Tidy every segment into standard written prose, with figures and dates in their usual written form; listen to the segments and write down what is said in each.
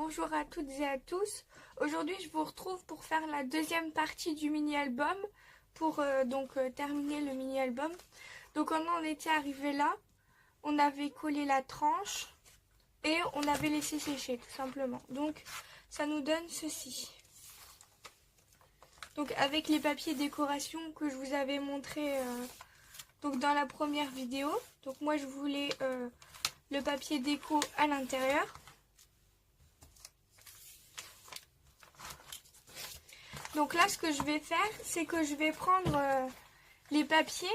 bonjour à toutes et à tous. Aujourd'hui, je vous retrouve pour faire la deuxième partie du mini-album, pour terminer le mini-album. Donc on en était arrivé là, on avait collé la tranche et on avait laissé sécher tout simplement. Donc ça nous donne ceci. Donc avec les papiers décoration que je vous avais montré dans la première vidéo. Donc moi je voulais le papier déco à l'intérieur. Donc là, ce que je vais faire, c'est que je vais prendre les papiers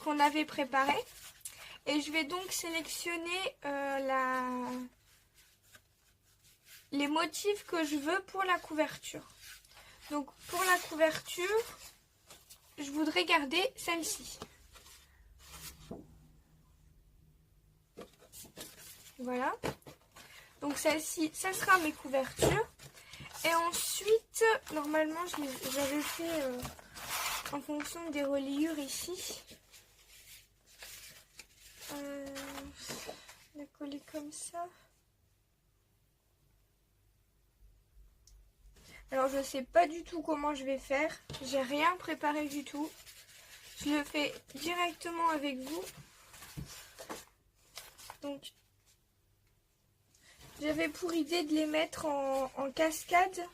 qu'on avait préparés et je vais donc sélectionner les motifs que je veux pour la couverture. Donc pour la couverture, je voudrais garder celle-ci. Voilà. Donc celle-ci, ça sera mes couvertures. Et ensuite, normalement, j'avais fait en fonction des reliures ici. La coller comme ça. Alors, je sais pas du tout comment je vais faire. J'ai rien préparé du tout. Je le fais directement avec vous. Donc, j'avais pour idée de les mettre en cascade.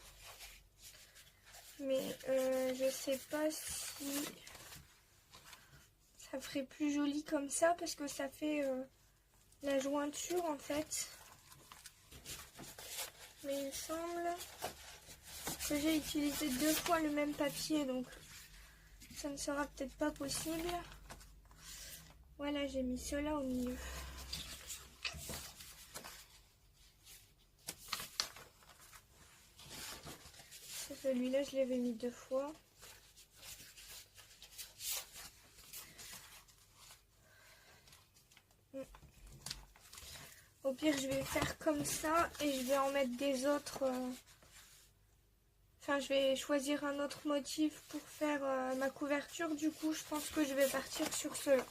Mais je sais pas si ça ferait plus joli comme ça parce que ça fait la jointure en fait. Mais il me semble que j'ai utilisé 2 fois le même papier, donc ça ne sera peut-être pas possible. Voilà, j'ai mis cela au milieu. Celui-là, je l'avais mis 2 fois. Au pire, je vais faire comme ça et je vais en mettre des autres. Enfin, je vais choisir un autre motif pour faire ma couverture. Du coup, je pense que je vais partir sur cela.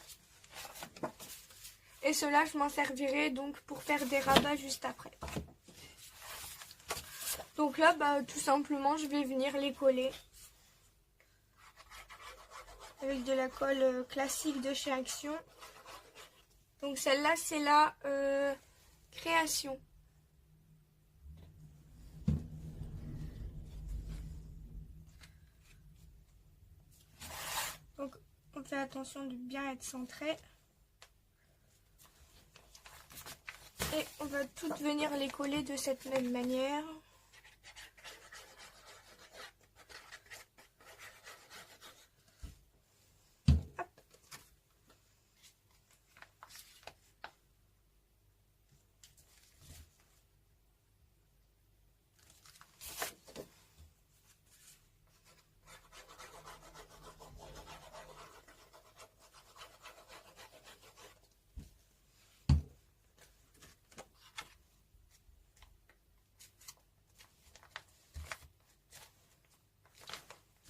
Et cela, je m'en servirai donc pour faire des rabats juste après. Donc là, tout simplement, je vais venir les coller avec de la colle classique de chez Action. Donc celle-là, c'est la création. Donc on fait attention de bien être centré. Et on va toutes venir les coller de cette même manière.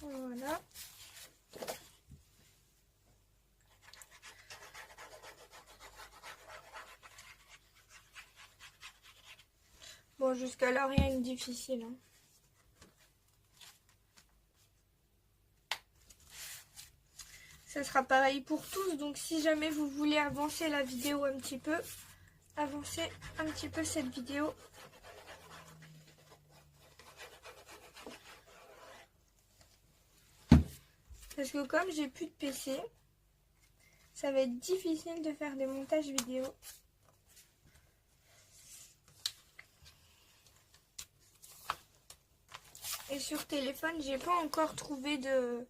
Voilà. Bon, jusqu'à là, rien de difficile. Hein. Ça sera pareil pour tous. Donc, si jamais vous voulez avancer la vidéo un petit peu, avancez un petit peu cette vidéo. Parce que comme j'ai plus de PC, ça va être difficile de faire des montages vidéo. Et sur téléphone, j'ai pas encore trouvé de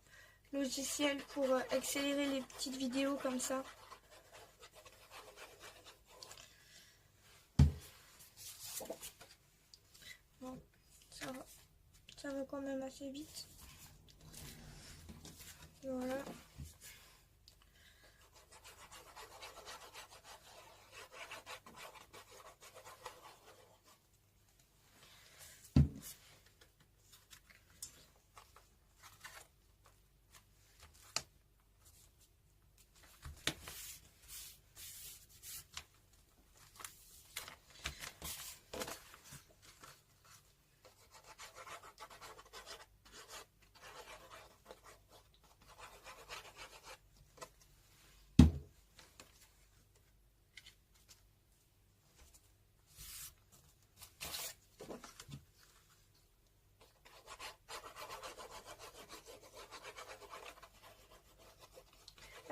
logiciel pour accélérer les petites vidéos comme ça. Bon, ça va quand même assez vite. Voilà.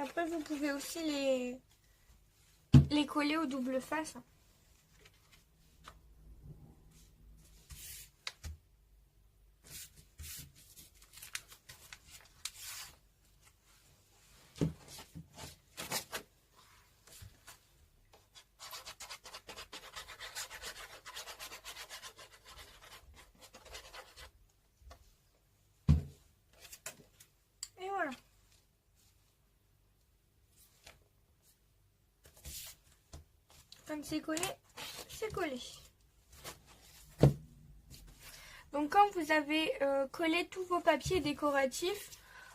Après, vous pouvez aussi les coller au double face. Et voilà. Comme c'est collé, c'est collé. Donc quand vous avez collé tous vos papiers décoratifs,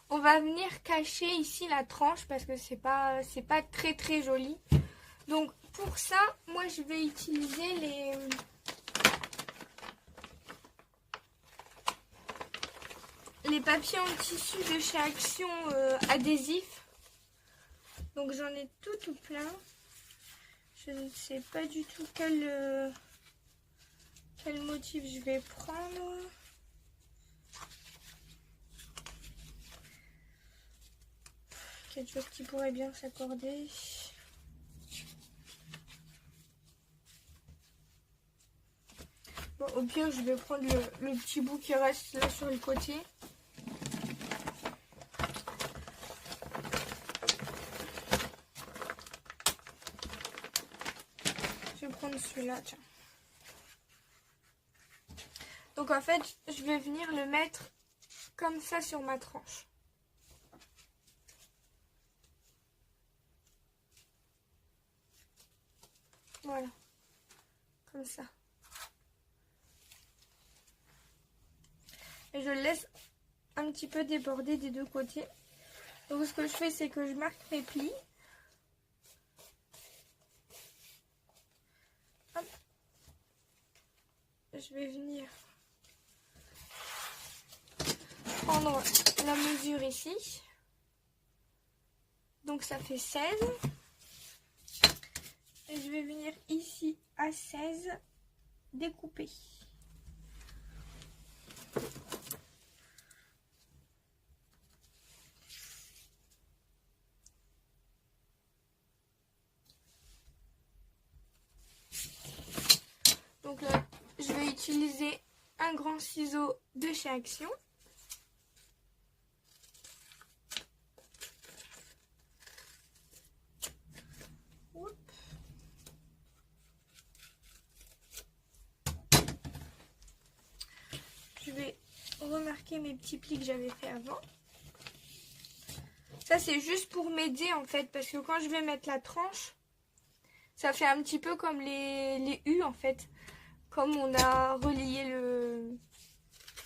on va venir cacher ici la tranche parce que c'est pas très très joli. Donc pour ça, moi je vais utiliser les papiers en tissu de chez Action adhésifs. Donc j'en ai tout plein. Je ne sais pas du tout quel motif je vais prendre. Quelque chose qui pourrait bien s'accorder. Bon, au pire, je vais prendre le petit bout qui reste là sur le côté. Je vais prendre celui-là, tiens. Donc en fait, je vais venir le mettre comme ça sur ma tranche. Voilà, comme ça. Et je le laisse un petit peu déborder des deux côtés. Donc ce que je fais, c'est que je marque mes plis. Hop. Je vais venir prendre la mesure ici. Donc ça fait 16. Et je vais venir ici à 16 découper. Donc là, je vais utiliser un grand ciseau de chez Action. Je vais remarquer mes petits plis que j'avais fait avant. Ça c'est juste pour m'aider en fait, parce que quand je vais mettre la tranche, ça fait un petit peu comme les U en fait, comme on a relié le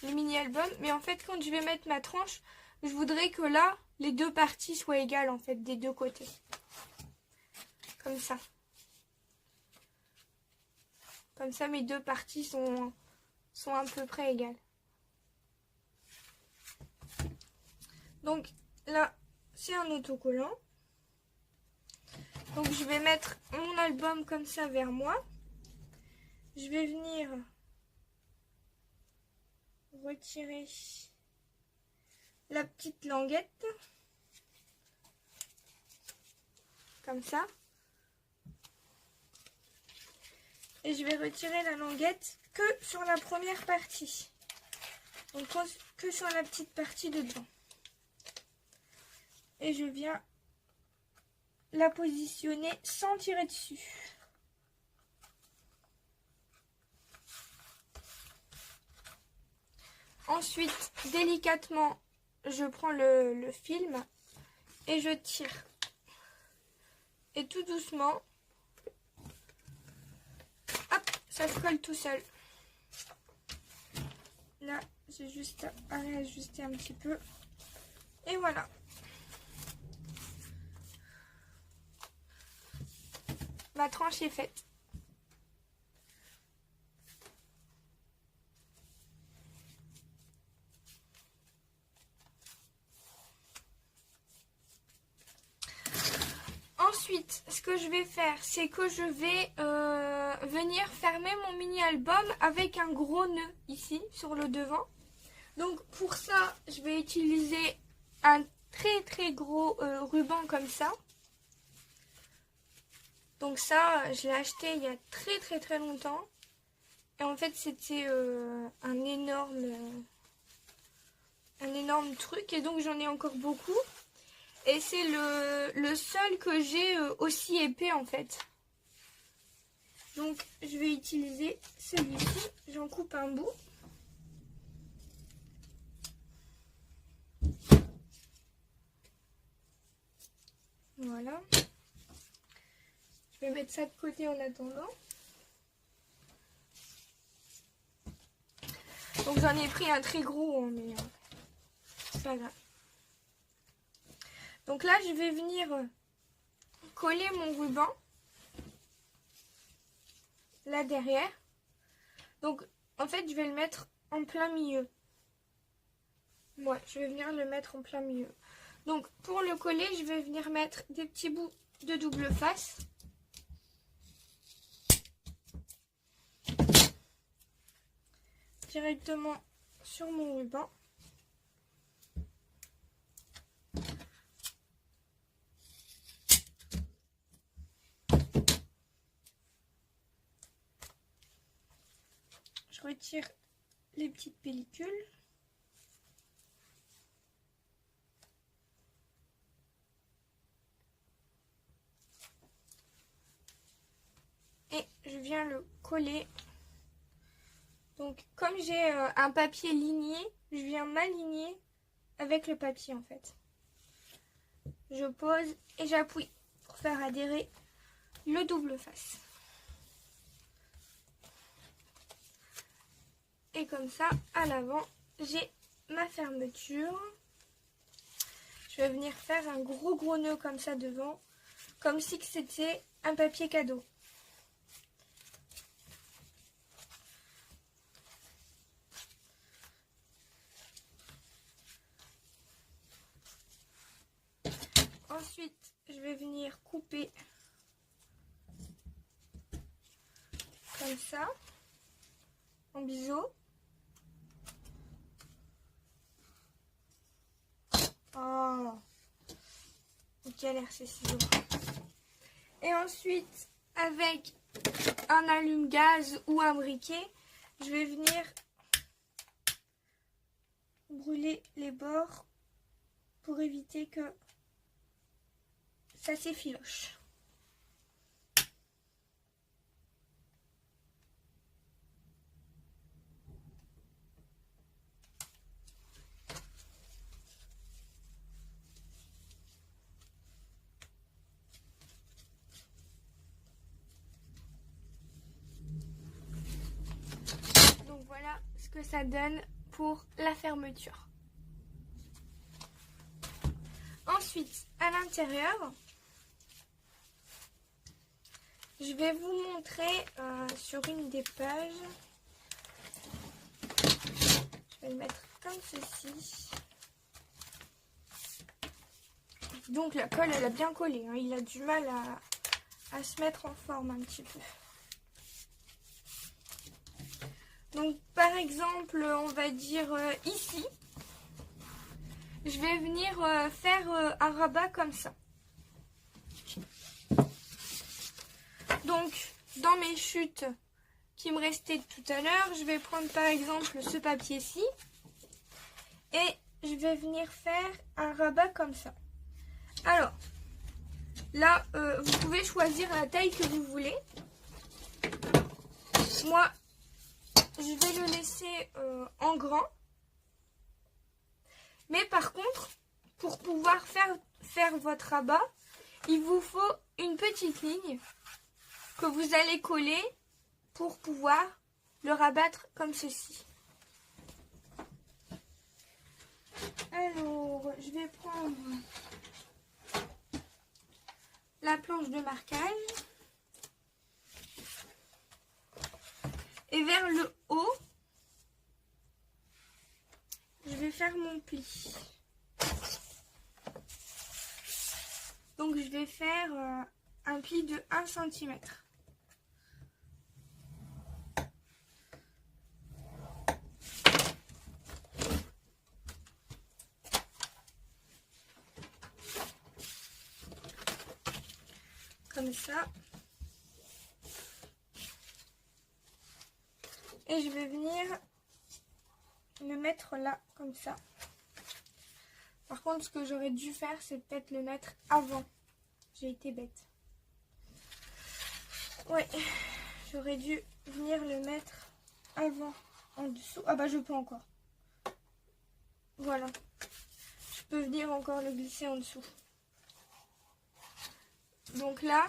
mini-album. Mais en fait quand je vais mettre ma tranche, je voudrais que là, les deux parties soient égales en fait, des deux côtés. Comme ça. Comme ça mes deux parties sont à peu près égales. Donc là, c'est un autocollant. Donc je vais mettre mon album comme ça vers moi. Je vais venir retirer la petite languette. Comme ça. Et je vais retirer la languette que sur la première partie. Donc que sur la petite partie de devant. Et je viens la positionner sans tirer dessus. Ensuite, délicatement, je prends le film et je tire. Et tout doucement, hop, ça se colle tout seul. Là, j'ai juste à réajuster un petit peu. Et voilà. Ma tranche est faite. Ensuite, ce que je vais faire, c'est que je vais venir fermer mon mini-album avec un gros nœud ici, sur le devant. Donc pour ça, je vais utiliser un très gros ruban comme ça. Donc ça, je l'ai acheté il y a très longtemps. Et en fait, c'était un énorme truc. Et donc, j'en ai encore beaucoup. Et c'est le seul que j'ai aussi épais, en fait. Donc, je vais utiliser celui-ci. J'en coupe un bout. Voilà. Je vais mettre ça de côté en attendant. Donc j'en ai pris un très gros, hein, mais c'est pas grave. Donc là, je vais venir coller mon ruban là derrière. Donc en fait, je vais le mettre en plein milieu. Ouais, je vais venir le mettre en plein milieu. Donc pour le coller, je vais venir mettre des petits bouts de double face. Directement sur mon ruban. Je retire les petites pellicules. Et je viens le coller. Donc comme j'ai un papier ligné, je viens m'aligner avec le papier en fait. Je pose et j'appuie pour faire adhérer le double face. Et comme ça, à l'avant, j'ai ma fermeture. Je vais venir faire un gros nœud comme ça devant, comme si c'était un papier cadeau. Ensuite, je vais venir couper comme ça, en biseau. Oh, galère ces ciseaux. Et ensuite, avec un allume-gaz ou un briquet, je vais venir brûler les bords pour éviter que ça s'effiloche. Donc voilà ce que ça donne pour la fermeture. Ensuite, à l'intérieur, je vais vous montrer sur une des pages. Je vais le mettre comme ceci. Donc la colle, elle a bien collé, hein. Il a du mal à se mettre en forme un petit peu. Donc par exemple, on va dire ici, je vais venir faire un rabat comme ça. Donc dans mes chutes qui me restaient tout à l'heure, je vais prendre par exemple ce papier-ci et je vais venir faire un rabat comme ça. Alors là, vous pouvez choisir la taille que vous voulez. Moi, je vais le laisser en grand. Mais par contre, pour pouvoir faire votre rabat, il vous faut une petite ligne que vous allez coller pour pouvoir le rabattre comme ceci. Alors, je vais prendre la planche de marquage et vers le haut, je vais faire mon pli. Donc je vais faire un pli de 1 cm. comme ça. Et je vais venir le mettre là, comme ça. Par contre, ce que j'aurais dû faire, c'est peut-être le mettre avant. J'ai été bête. Ouais, j'aurais dû venir le mettre avant, en dessous. Ah bah, je peux encore. Voilà. Je peux venir encore le glisser en dessous. Donc là,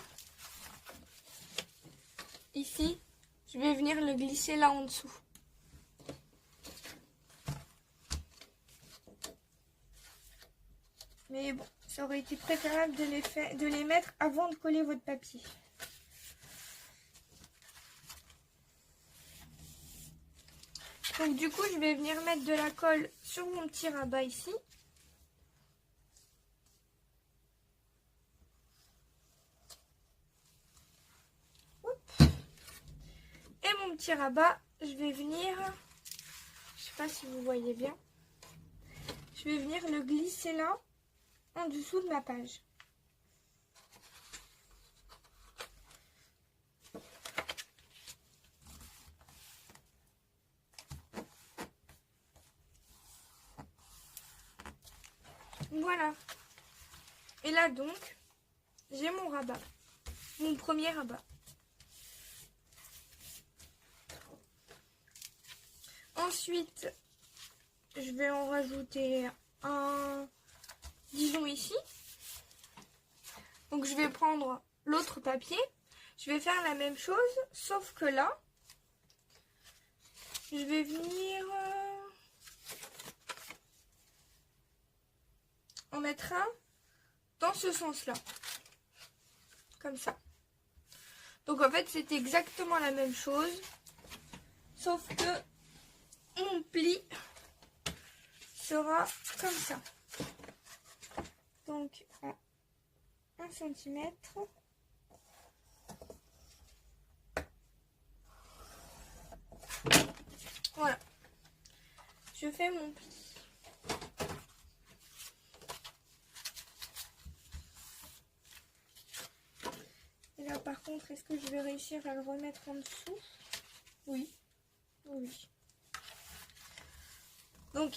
ici, je vais venir le glisser là en dessous. Mais bon, ça aurait été préférable de les mettre avant de coller votre papier. Donc du coup, je vais venir mettre de la colle sur mon petit rabat ici. Et mon petit rabat, je vais venir, je sais pas si vous voyez bien, je vais venir le glisser là, en dessous de ma page. Voilà. Et là donc, j'ai mon rabat, mon premier rabat. Ensuite, je vais en rajouter un, disons ici. Donc je vais prendre l'autre papier. Je vais faire la même chose, sauf que là, je vais venir en mettre un dans ce sens-là. Comme ça. Donc en fait, c'est exactement la même chose, sauf que mon pli sera comme ça. Donc à 1 cm. Voilà. Je fais mon pli. Et là par contre, est-ce que je vais réussir à le remettre en dessous? Oui. Oui. Donc,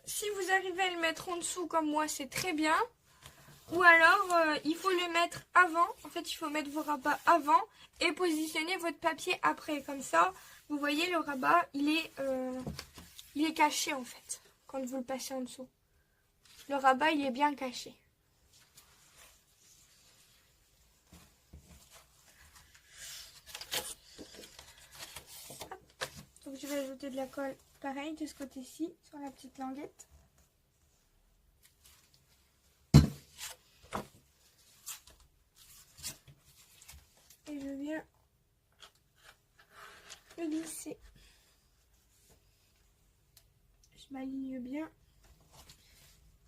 si vous arrivez à le mettre en dessous comme moi, c'est très bien. Ou alors, il faut le mettre avant. En fait, il faut mettre vos rabats avant et positionner votre papier après. Comme ça, vous voyez, le rabat, il est caché en fait, quand vous le passez en dessous. Le rabat, il est bien caché. Donc, je vais ajouter de la colle, pareil, de ce côté-ci, sur la petite languette. Et je viens le glisser. Je m'aligne bien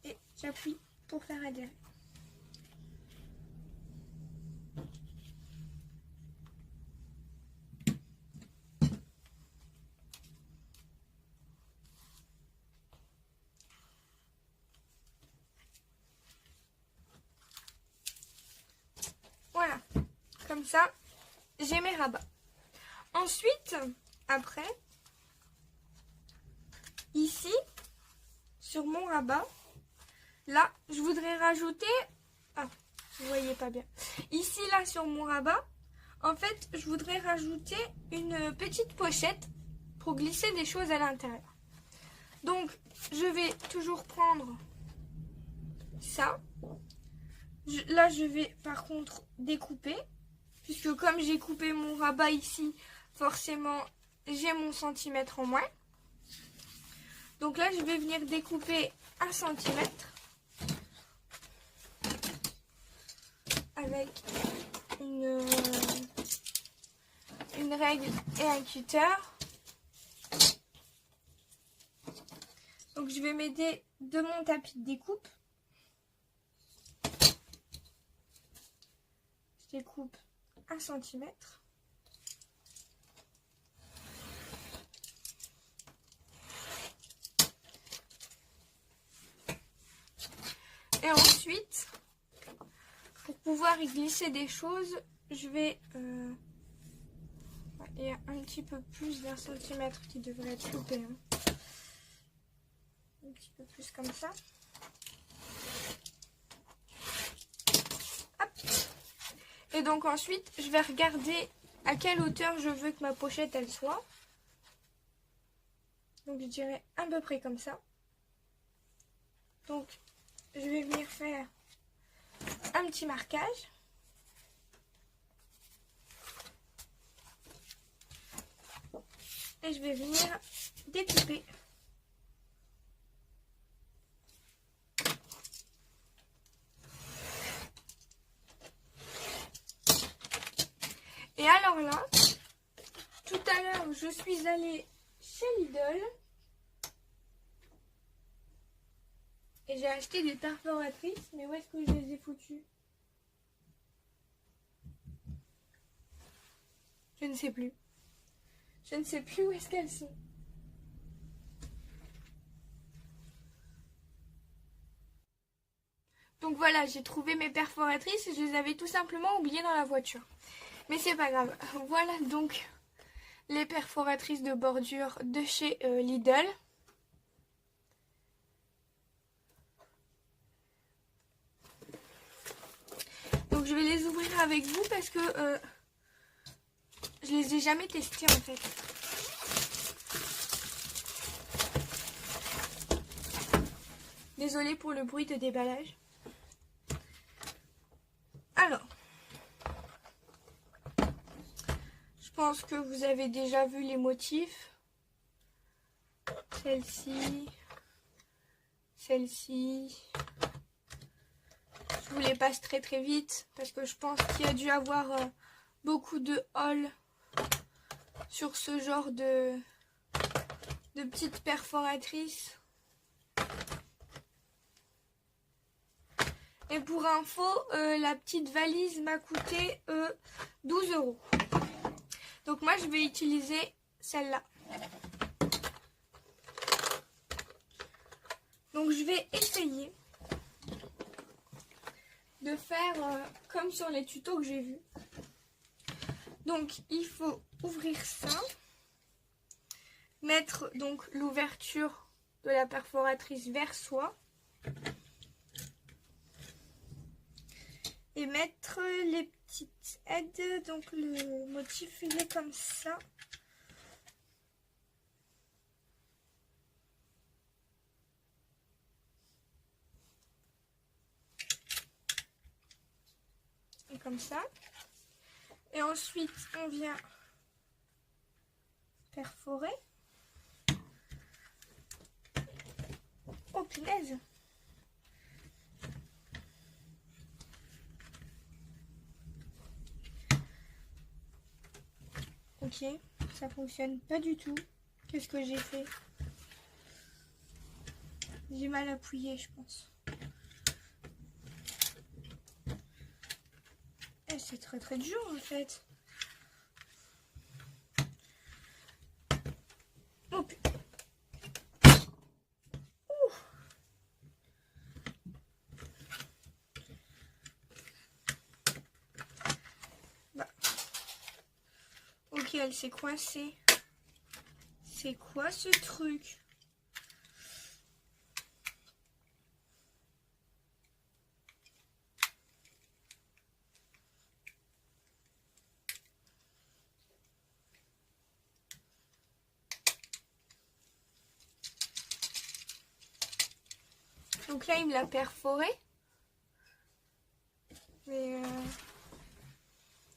et j'appuie pour faire adhérer. Voilà, comme ça, j'ai mes rabats. Ensuite, après, ici, sur mon rabat, là, je voudrais rajouter... Ah, vous voyez pas bien. Ici, là, sur mon rabat, en fait, je voudrais rajouter une petite pochette pour glisser des choses à l'intérieur. Donc, je vais toujours prendre ça. Là, je vais par contre découper, puisque comme j'ai coupé mon rabat ici, forcément, j'ai mon centimètre en moins. Donc là, je vais venir découper 1 centimètre avec une règle et un cutter. Donc je vais m'aider de mon tapis de découpe. Je découpe 1 centimètre. Et ensuite, pour pouvoir y glisser des choses, je vais... il y a un petit peu plus d'un centimètre qui devrait être coupé. Hein. Un petit peu plus comme ça. Hop. Et donc ensuite, je vais regarder à quelle hauteur je veux que ma pochette elle soit. Donc je dirais à peu près comme ça. Donc je vais venir faire un petit marquage. Et je vais venir découper. Et alors là, tout à l'heure, je suis allée chez Lidl. Et j'ai acheté des perforatrices. Mais où est-ce que je les ai foutues? Je ne sais plus. Je ne sais plus où est-ce qu'elles sont. Donc voilà, j'ai trouvé mes perforatrices et je les avais tout simplement oubliées dans la voiture. Mais c'est pas grave. Voilà donc les perforatrices de bordure de chez Lidl. Donc je vais les ouvrir avec vous parce que je les ai jamais testées en fait. Désolée pour le bruit de déballage. Alors, je pense que vous avez déjà vu les motifs. Celle-ci, celle-ci. Je vous les passe très très vite parce que je pense qu'il y a dû avoir beaucoup de hauls sur ce genre de petites perforatrices. Et pour info, la petite valise m'a coûté 12 €. Donc moi je vais utiliser celle-là. Donc je vais essayer de faire comme sur les tutos que j'ai vus. Donc il faut ouvrir ça, mettre donc l'ouverture de la perforatrice vers soi et mettre les petites aides. Donc le motif il est comme ça. Et comme ça. Et ensuite on vient perforer. Oh punaise! Ok, ça fonctionne pas du tout. Qu'est-ce que j'ai fait? J'ai mal appuyé, je pense. Et c'est très très dur en fait. Oh putain. Bah. Ok, elle s'est coincée. C'est quoi ce truc? Donc là, il me l'a perforé. Mais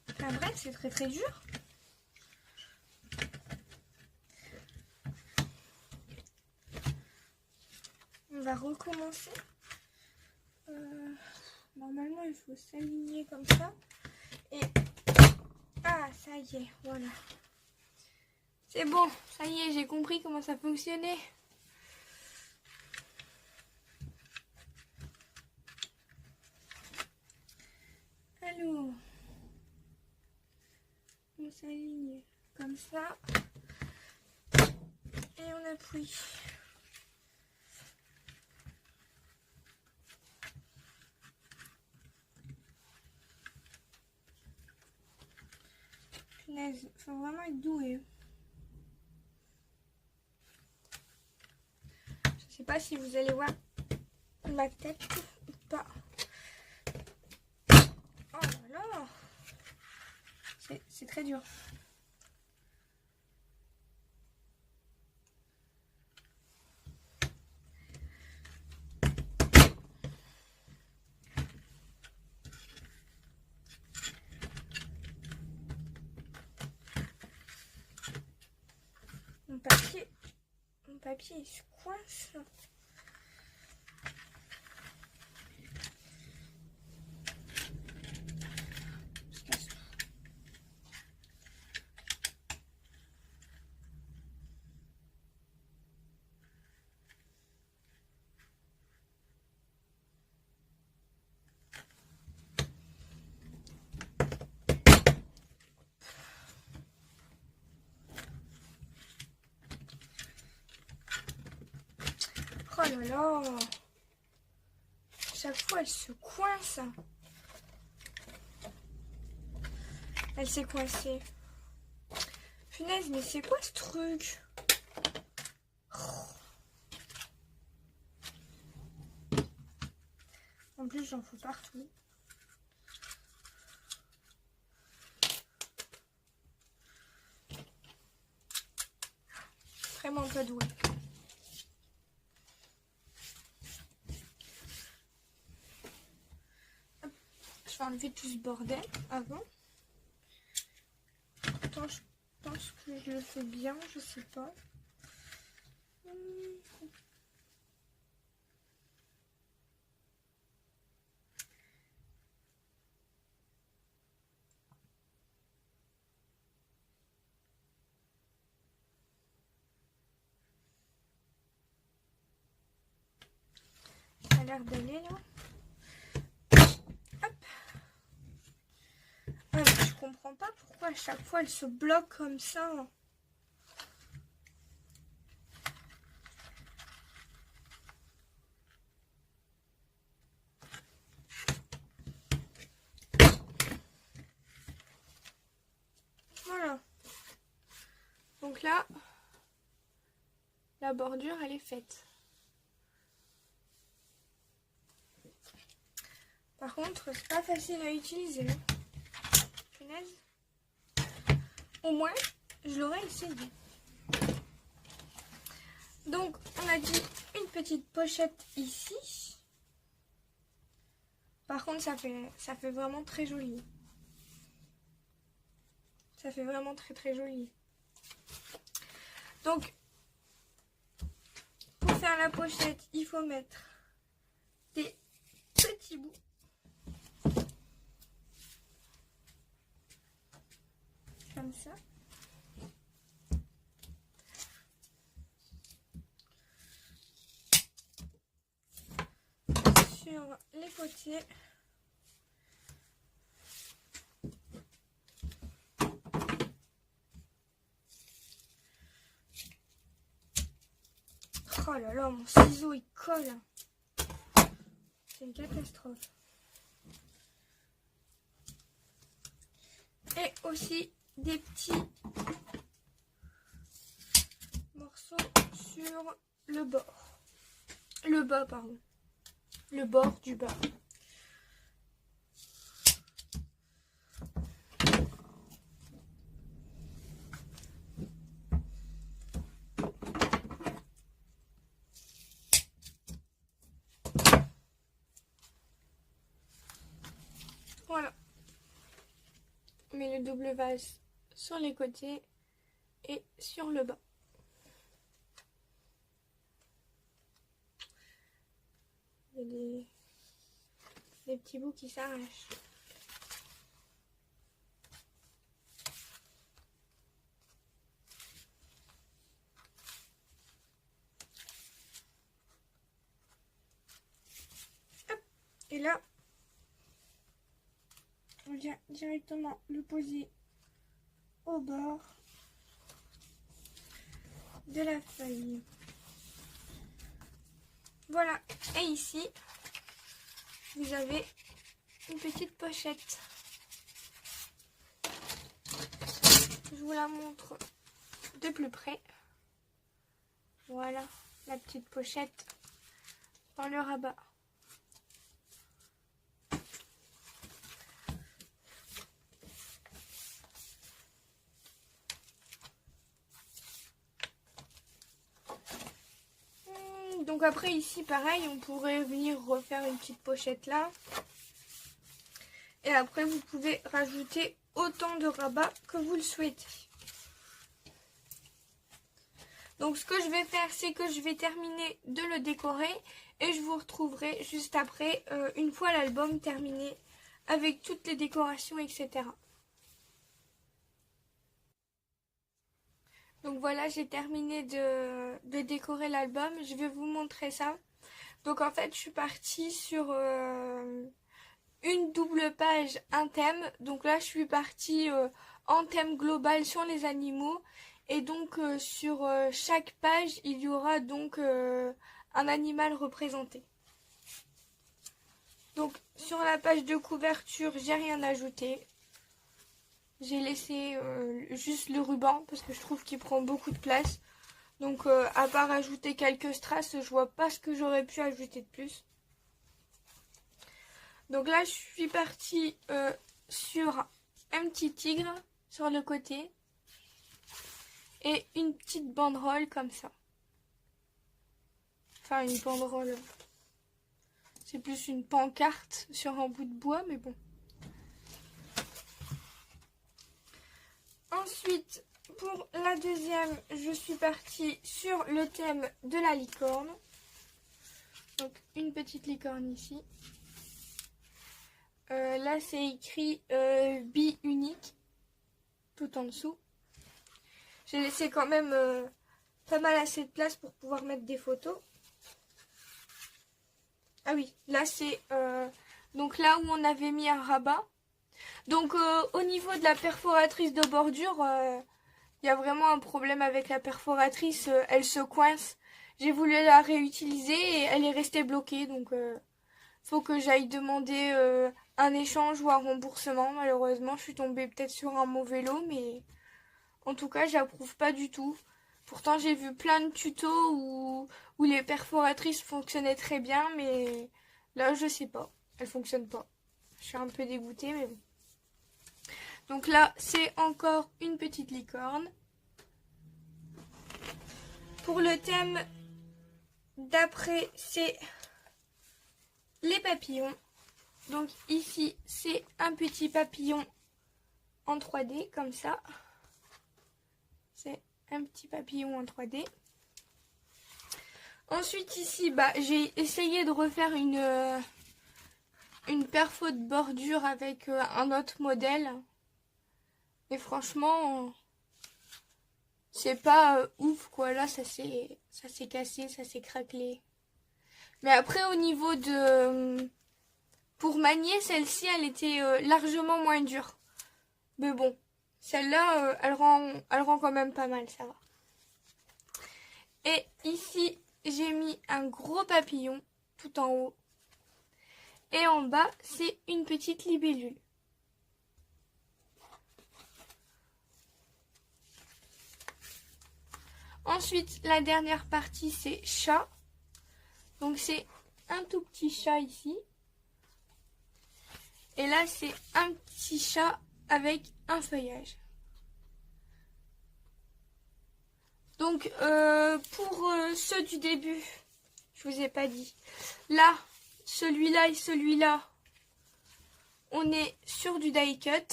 enfin, bref, c'est très très dur. On va recommencer. Normalement, il faut s'aligner comme ça. Et ah, ça y est, voilà. C'est bon, ça y est, j'ai compris comment ça fonctionnait. Alors, on s'aligne comme ça. Et on appuie. Punaise, faut vraiment être doué. Je sais pas si vous allez voir ma tête ou pas. Oh là là, c'est très dur. Mon papier il se coince. Oh là là, chaque fois elle se coince. Elle s'est coincée. Punaise, mais c'est quoi ce truc? En plus j'en fous partout. Vraiment pas douée. Je vais enlever tout ce bordel avant. Attends, je pense que je le fais bien, je sais pas. Ça a l'air d'aller là. Hop. Ah, mais je comprends pas pourquoi à chaque fois elle se bloque comme ça. Voilà. Donc là, la bordure elle est faite. Par contre, c'est pas facile à utiliser. Punaise. Au moins, je l'aurais essayé. Donc, on a dit une petite pochette ici. Par contre, ça fait vraiment très joli. Ça fait vraiment très très joli. Donc, pour faire la pochette, il faut mettre des petits bouts. Comme ça. Sur les côtés. Oh là là, mon ciseau il colle. C'est une catastrophe. Et aussi des petits morceaux sur le bord. Le bas, pardon. Le bord du bas. Voilà. On met le double vase sur les côtés et sur le bas. Il y a des petits bouts qui s'arrachent. Hop. Et là, on vient directement le poser au bord de la feuille. Voilà, et ici, vous avez une petite pochette. je vous la montre de plus près. Voilà la petite pochette dans le rabat. Donc après ici pareil, on pourrait venir refaire une petite pochette là. Et après vous pouvez rajouter autant de rabats que vous le souhaitez. Donc ce que je vais faire, c'est que je vais terminer de le décorer et je vous retrouverai juste après, une fois l'album terminé, avec toutes les décorations, etc. Donc voilà, j'ai terminé de décorer l'album. Je vais vous montrer ça. Donc en fait, je suis partie sur une double page, un thème. Donc là, je suis partie en thème global sur les animaux. Et donc sur chaque page, il y aura donc un animal représenté. Donc sur la page de couverture, j'ai rien ajouté. J'ai laissé juste le ruban parce que je trouve qu'il prend beaucoup de place. Donc à part ajouter quelques strass, je vois pas ce que j'aurais pu ajouter de plus. Donc là je suis partie sur un petit tigre sur le côté. Et une petite banderole comme ça. Enfin une banderole. C'est plus une pancarte sur un bout de bois, mais bon. Ensuite, pour la deuxième, je suis partie sur le thème de la licorne. Donc une petite licorne ici. Là c'est écrit bi unique tout en dessous. J'ai laissé quand même pas mal assez de place pour pouvoir mettre des photos. Ah oui, là c'est donc là où on avait mis un rabat. Donc au niveau de la perforatrice de bordure, il y a vraiment un problème avec la perforatrice, elle se coince. J'ai voulu la réutiliser et elle est restée bloquée, donc faut que j'aille demander un échange ou un remboursement. Malheureusement, je suis tombée peut-être sur un mauvais lot, mais en tout cas, j'approuve pas du tout. Pourtant, j'ai vu plein de tutos où les perforatrices fonctionnaient très bien, mais là, je sais pas, elles fonctionnent pas. Je suis un peu dégoûtée, mais bon. Donc là, c'est encore une petite licorne. Pour le thème d'après, c'est les papillons. Donc ici, c'est un petit papillon en 3D, comme ça. C'est un petit papillon en 3D. Ensuite ici, bah, j'ai essayé de refaire une perfo de bordure avec un autre modèle. Et franchement, c'est pas ouf quoi. Là, ça s'est cassé, ça s'est craquelé. Mais après, au niveau de... pour manier, celle-ci, elle était largement moins dure. Mais bon, celle-là, elle rend quand même pas mal, ça va. Et ici, j'ai mis un gros papillon tout en haut. Et en bas, c'est une petite libellule. Ensuite, la dernière partie, c'est chat. Donc, c'est un tout petit chat ici. Et là, c'est un petit chat avec un feuillage. Donc, pour ceux du début, je vous ai pas dit. Là, celui-là et celui-là, on est sur du die cut.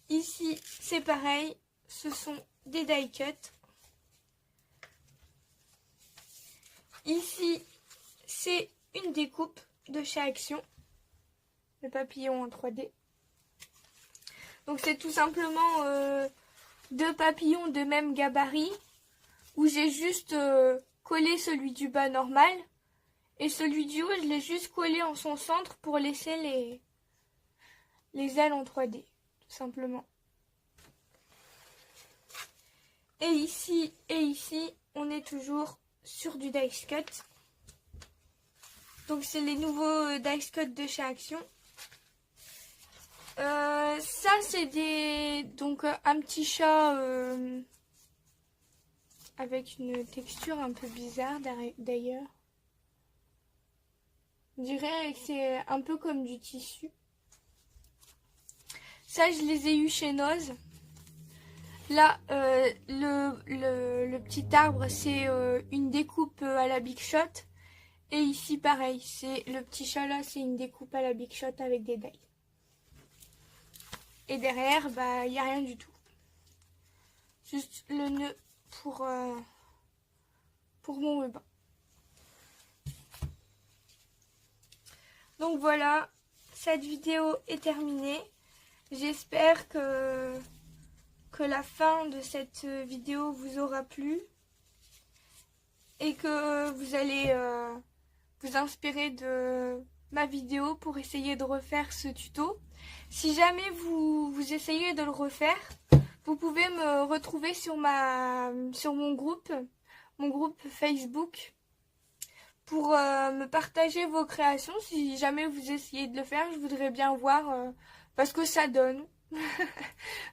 Ici, c'est pareil, ce sont des die cut. Ici, c'est une découpe de chez Action, le papillon en 3D. Donc c'est tout simplement deux papillons de même gabarit, où j'ai juste collé celui du bas normal, et celui du haut, je l'ai juste collé en son centre pour laisser les ailes en 3D, tout simplement. Et ici, on est toujours sur du dice cut. Donc c'est les nouveaux dice cut de chez Action. Ça c'est donc un petit chat avec une texture un peu bizarre d'ailleurs. On dirait que c'est un peu comme du tissu. Ça je les ai eu chez Noz. Là le petit arbre c'est une découpe à la Big Shot. Et ici pareil, c'est le petit chat là, c'est une découpe à la Big Shot avec des dailles. Et derrière, bah il n'y a rien du tout. Juste le nœud pour mon ruban. Donc voilà, cette vidéo est terminée. J'espère que la fin de cette vidéo vous aura plu. Et que vous allez vous inspirer de ma vidéo pour essayer de refaire ce tuto. Si jamais vous essayez de le refaire, vous pouvez me retrouver sur mon groupe Facebook pour me partager vos créations. Si jamais vous essayez de le faire, je voudrais bien voir parce que ça donne.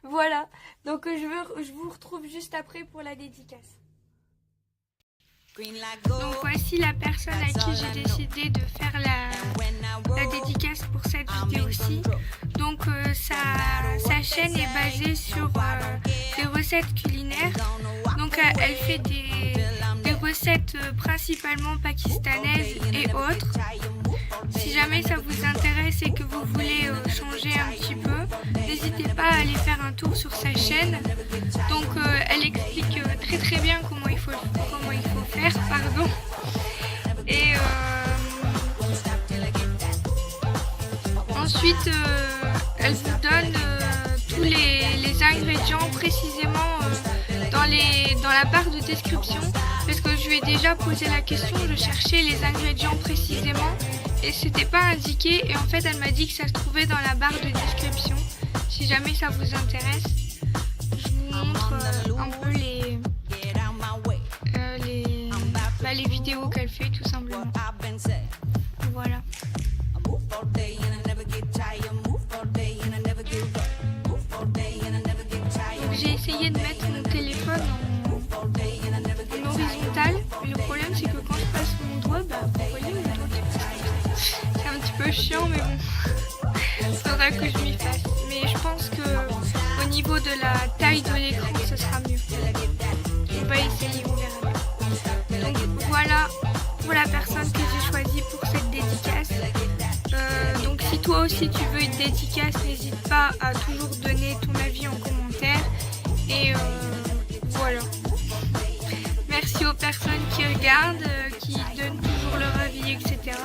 Voilà, donc je vous retrouve juste après pour la dédicace. Donc voici la personne à qui j'ai décidé de faire la dédicace pour cette vidéo-ci. Donc sa chaîne est basée sur des recettes culinaires. Donc elle fait des recettes principalement pakistanaises et autres. Si jamais ça vous intéresse et que vous voulez changer un petit peu, n'hésitez pas à aller faire un tour sur sa chaîne. Donc elle explique très bien comment il faut faire, pardon. Et ensuite elle vous donne tous les ingrédients précisément dans la barre de description, parce que je lui ai déjà posé la question, je cherchais les ingrédients précisément et c'était pas indiqué, et en fait elle m'a dit que ça se trouvait dans la barre de description. Si jamais ça vous intéresse, je vous montre un peu les vidéos qu'elle fait tout simplement. Voilà. Donc j'ai essayé de mettre mon téléphone en horizontal, mais le problème c'est que quand je passe mon doigt, bah vous voyez mon doigt, c'est un petit peu chiant, mais bon, il faudra que je m'y fasse. Mais je pense que au niveau de la taille de l'écran, ce sera mieux. On va essayer, on verra. Donc voilà pour la personne que j'ai choisie pour cette dédicace. Donc si toi aussi tu veux une dédicace, n'hésite pas à toujours donner ton avis en commentaire. Et voilà. Merci aux personnes qui regardent, qui donnent toujours leur avis, etc.